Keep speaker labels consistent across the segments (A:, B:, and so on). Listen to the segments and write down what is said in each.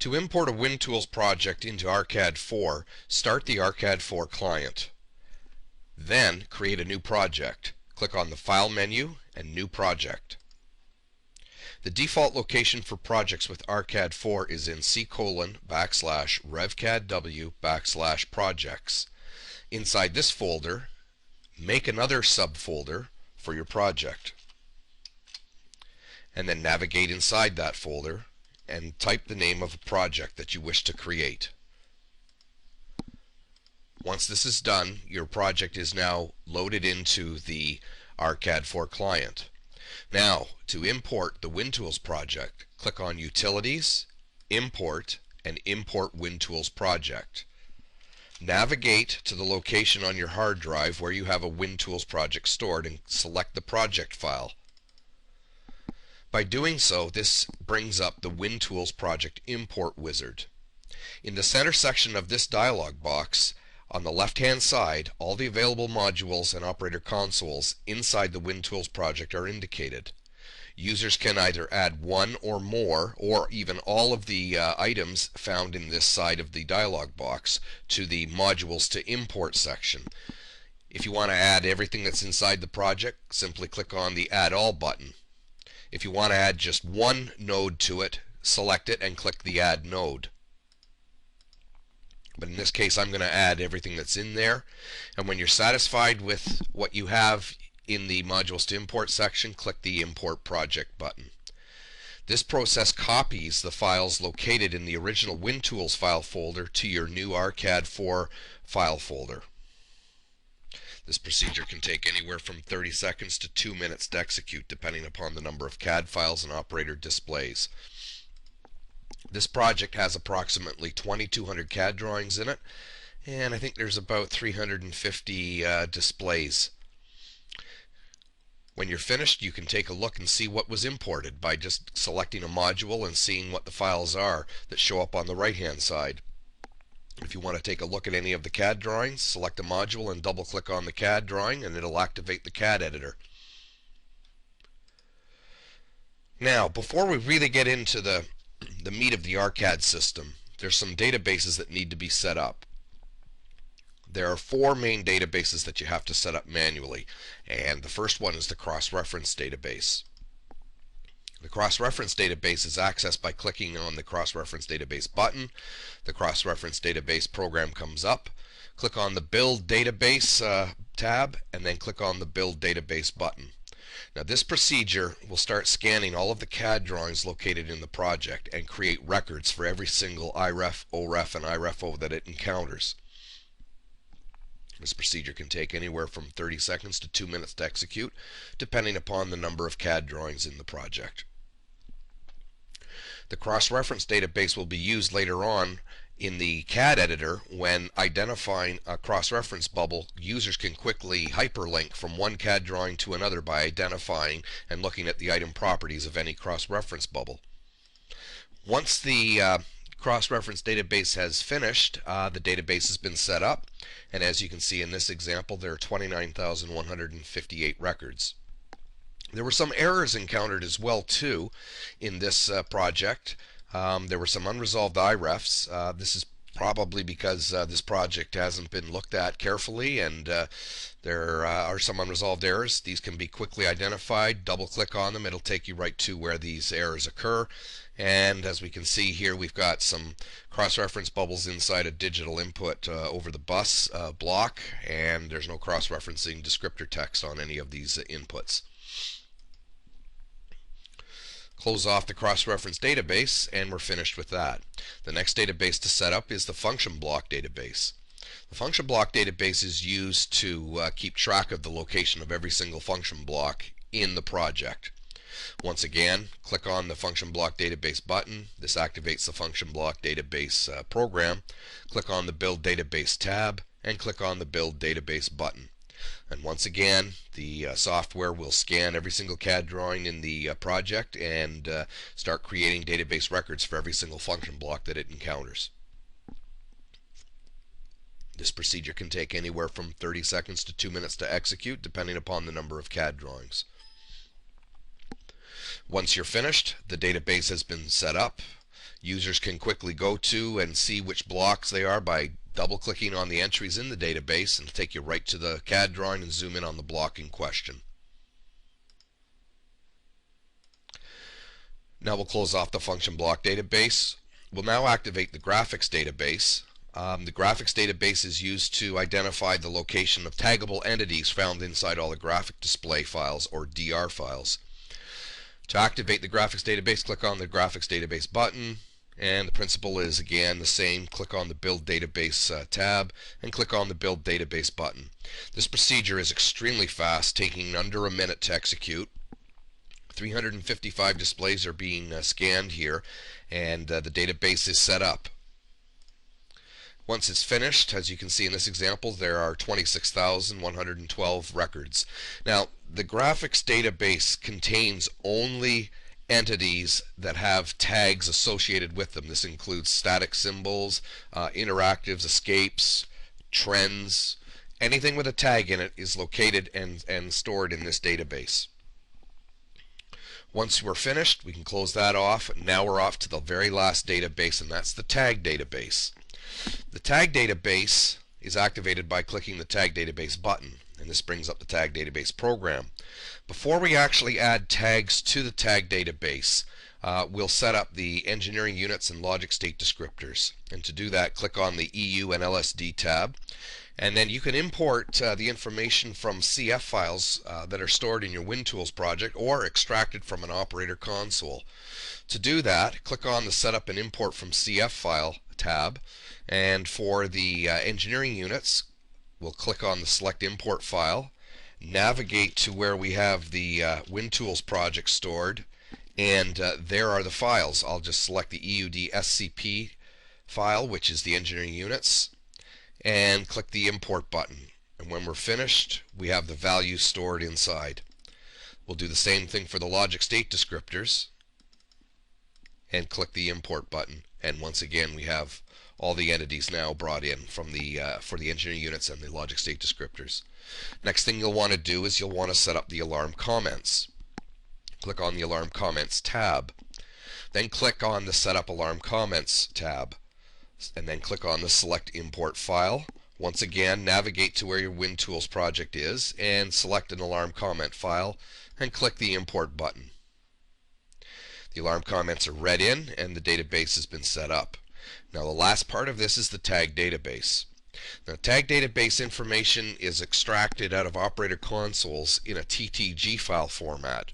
A: To import a Wintoools project into ARCAD 4, start the ARCAD 4 client. Then create a new project. Click on the File menu and New Project. The default location for projects with ARCAD 4 is in C:/revcadw/projects. Inside this folder, make another subfolder for your project. And then navigate inside that folder and type the name of a project that you wish to create. Once this is done, your project is now loaded into the ARCAD 4 client. Now, to import the Wintoools project, click on Utilities, Import, and Import Wintoools Project. Navigate to the location on your hard drive where you have a Wintoools project stored and select the project file. By doing so, this brings up the Wintoools project import wizard. In the center section of this dialog box, on the left-hand side, all the available modules and operator consoles inside the Wintoools project are indicated. Users can either add one or more, or even all of the items found in this side of the dialog box to the modules to import section. If you want to add everything that's inside the project, simply click on the Add All button. If you want to add just one node to it, select it and click the Add Node. But in this case, I'm going to add everything that's in there. And when you're satisfied with what you have in the Modules to Import section, click the Import Project button. This process copies the files located in the original Wintoools file folder to your new ARCAD 4 file folder. This procedure can take anywhere from 30 seconds to 2 minutes to execute, depending upon the number of CAD files and operator displays. This project has approximately 2,200 CAD drawings in it, and I think there's about 350 displays. When you're finished, you can take a look and see what was imported by just selecting a module and seeing what the files are that show up on the right-hand side. If you want to take a look at any of the CAD drawings, select a module and double-click on the CAD drawing, and it'll activate the CAD editor. Now, before we really get into the meat of the ARCAD system, there's some databases that need to be set up. There are 4 main databases that you have to set up manually, and the first one is the cross-reference database. The cross-reference database is accessed by clicking on the cross-reference database button. The cross-reference database program comes up. Click on the Build Database tab, and then click on the Build Database button. Now, this procedure will start scanning all of the CAD drawings located in the project and create records for every single IREF, OREF, and IREFO that it encounters. This procedure can take anywhere from 30 seconds to 2 minutes to execute, depending upon the number of CAD drawings in the project. The cross-reference database will be used later on in the CAD editor when identifying a cross-reference bubble. Users can quickly hyperlink from one CAD drawing to another by identifying and looking at the item properties of any cross-reference bubble. Once the cross-reference database has finished, the database has been set up, and as you can see in this example, there are 29,158 records. There were some errors encountered as well too in this project. There were some unresolved IREFs. This is probably because this project hasn't been looked at carefully, and there are some unresolved errors. These can be quickly identified. Double click on them, it'll take you right to where these errors occur. And as we can see here, we've got some cross-reference bubbles inside a digital input over the bus block, and there's no cross-referencing descriptor text on any of these inputs. Close off the cross-reference database, and we're finished with that. The next database to set up is the function block database. The function block database is used to keep track of the location of every single function block in the project. Once again, click on the function block database button. This activates the function block database program. Click on the Build Database tab and click on the Build Database button. And once again, the software will scan every single CAD drawing in the project and start creating database records for every single function block that it encounters. This procedure can take anywhere from 30 seconds to 2 minutes to execute, depending upon the number of CAD drawings. Once you're finished, the database has been set up. Users can quickly go to and see which blocks they are by double-clicking on the entries in the database, and it'll take you right to the CAD drawing and zoom in on the block in question. Now we'll close off the function block database. We'll now activate the graphics database. The graphics database is used to identify the location of taggable entities found inside all the graphic display files, or DR files. To activate the graphics database, click on the graphics database button, and the principle is again the same. Click on the build database tab and click on the build database button. This procedure is extremely fast, taking under a minute to execute. 355 displays are being scanned here, and the database is set up. Once it's finished, as you can see in this example, there are 26,112 records. Now, the graphics database contains only entities that have tags associated with them. This includes static symbols, interactives, escapes, trends. Anything with a tag in it is located and stored in this database. Once we're finished, we can close that off. Now we're off to the very last database, and that's the tag database. The tag database is activated by clicking the tag database button, and this brings up the tag database program. Before we actually add tags to the tag database, we'll set up the engineering units and logic state descriptors. And to do that, click on the EU and LSD tab, and then you can import the information from CF files that are stored in your Wintoools project or extracted from an operator console. To do that, click on the Setup and Import from CF file tab, and for the engineering units, we'll click on the Select Import File, navigate to where we have the Wintoools project stored, and there are the files. I'll just select the EUD SCP file, which is the engineering units, and click the Import button. And when we're finished, we have the values stored inside. We'll do the same thing for the logic state descriptors, and click the Import button. And once again, we have all the entities now brought in from the for the engineering units and the logic state descriptors. Next thing you'll want to do is you'll want to set up the alarm comments. Click on the alarm comments tab, then click on the Setup Alarm Comments tab, and then click on the Select Import File. Once again, navigate to where your Wintoools project is and select an alarm comment file and click the Import button. The alarm comments are read in and the database has been set up. Now the last part of this is the tag database. Now tag database information is extracted out of operator consoles in a TTG file format.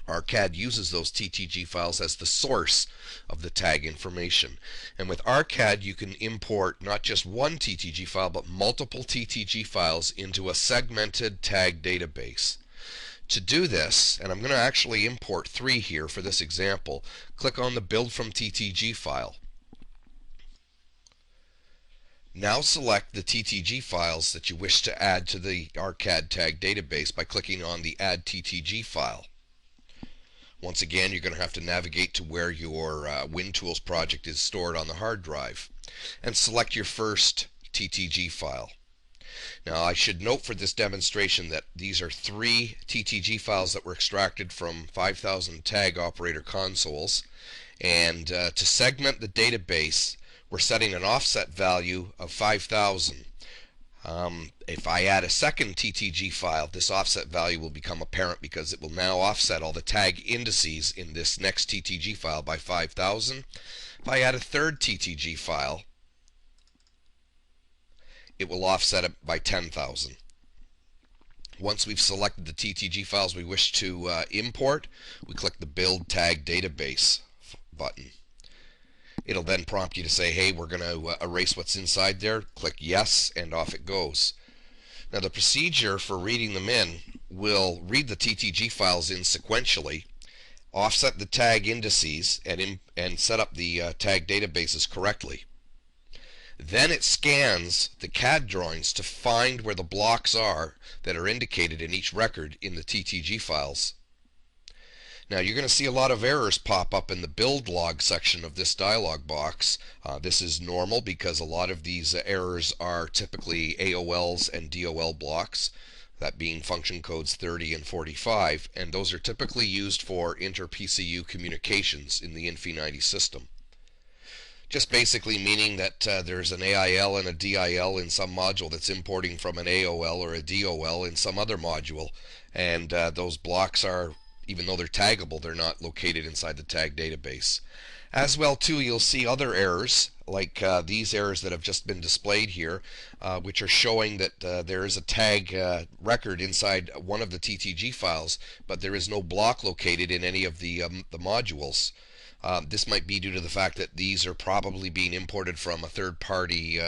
A: ARCAD uses those TTG files as the source of the tag information. And with ARCAD you can import not just one TTG file but multiple TTG files into a segmented tag database. To do this, and I'm going to actually import 3 here for this example, click on the Build from TTG file. Now select the TTG files that you wish to add to the ARCAD tag database by clicking on the Add TTG file. Once again, you're going to have to navigate to where your Wintoools project is stored on the hard drive and select your first TTG file. Now I should note for this demonstration that these are 3 TTG files that were extracted from 5,000 tag operator consoles, and to segment the database we're setting an offset value of 5,000. If I add a second TTG file, this offset value will become apparent because it will now offset all the tag indices in this next TTG file by 5,000. If I add a third TTG file, it will offset it by 10,000. Once we've selected the TTG files we wish to import, we click the Build Tag Database button. It'll then prompt you to say, hey, we're going to erase what's inside there. Click yes, and off it goes. Now the procedure for reading them in will read the TTG files in sequentially, offset the tag indices, and set up the tag databases correctly. Then it scans the CAD drawings to find where the blocks are that are indicated in each record in the TTG files. Now you're going to see a lot of errors pop up in the build log section of this dialog box. This is normal because a lot of these errors are typically AOLs and DOL blocks, that being function codes 30 and 45, and those are typically used for inter-PCU communications in the Infi90 system. Just basically meaning that there's an AIL and a DIL in some module that's importing from an AOL or a DOL in some other module, and those blocks are, even though they're taggable, they're not located inside the tag database. As well, too, you'll see other errors, like these errors that have just been displayed here, which are showing that there is a tag record inside one of the TTG files, but there is no block located in any of the modules. This might be due to the fact that these are probably being imported from a third-party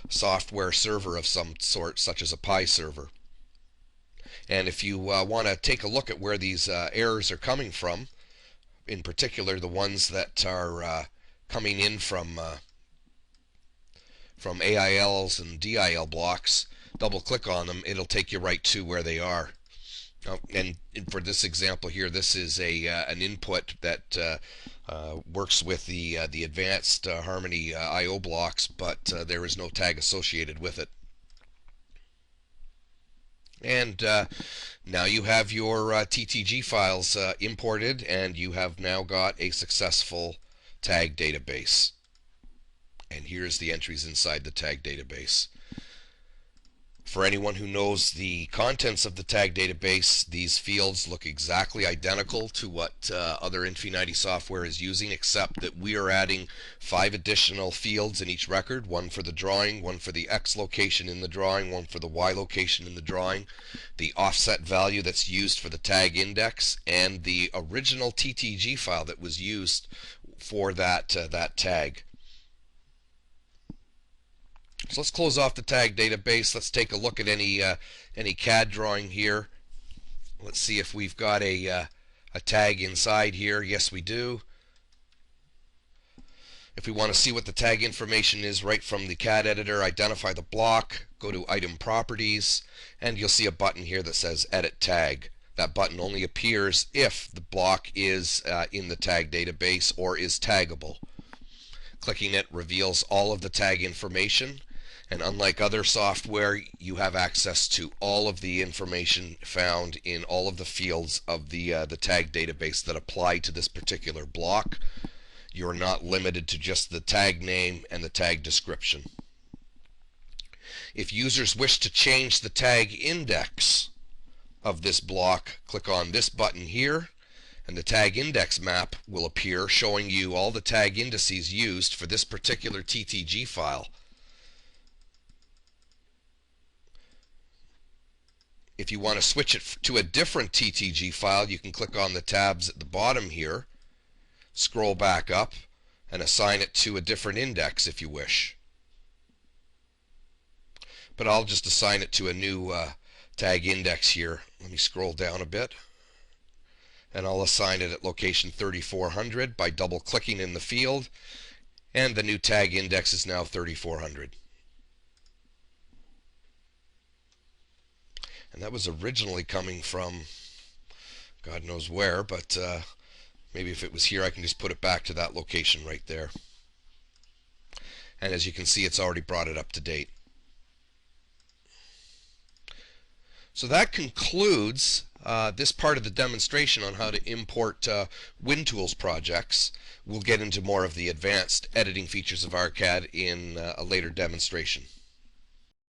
A: software server of some sort, such as a Pi server. And if you want to take a look at where these errors are coming from, in particular the ones that are coming in from AILs and DIL blocks, double click on them, it'll take you right to where they are. And for this example here, this is an input that works with the advanced Harmony I/O blocks, but there is no tag associated with it. And now you have your TTG files imported, and you have now got a successful tag database. And here's the entries inside the tag database. For anyone who knows the contents of the tag database, these fields look exactly identical to what other Infi90 software is using, except that we are adding 5 additional fields in each record, one for the drawing, one for the X location in the drawing, one for the Y location in the drawing, the offset value that's used for the tag index, and the original TTG file that was used for that tag. So let's close off the tag database. Let's take a look at any CAD drawing here. Let's see if we've got a tag inside here. Yes, we do. If we want to see what the tag information is right from the CAD editor, identify the block, go to Item Properties, and you'll see a button here that says Edit Tag. That button only appears if the block is in the tag database or is taggable. Clicking it reveals all of the tag information. And unlike other software, you have access to all of the information found in all of the fields of the tag database that apply to this particular block. You're not limited to just the tag name and the tag description. If users wish to change the tag index of this block, click on this button here, and the tag index map will appear, showing you all the tag indices used for this particular TTG file. If you want to switch it to a different TTG file, you can click on the tabs at the bottom here, scroll back up, and assign it to a different index if you wish. But I'll just assign it to a new tag index here. Let me scroll down a bit, and I'll assign it at location 3400 by double-clicking in the field, and the new tag index is now 3400. And that was originally coming from God knows where, but maybe if it was here I can just put it back to that location right there. And as you can see, it's already brought it up to date. So that concludes this part of the demonstration on how to import Wintoools projects. We'll get into more of the advanced editing features of ARCAD in a later demonstration.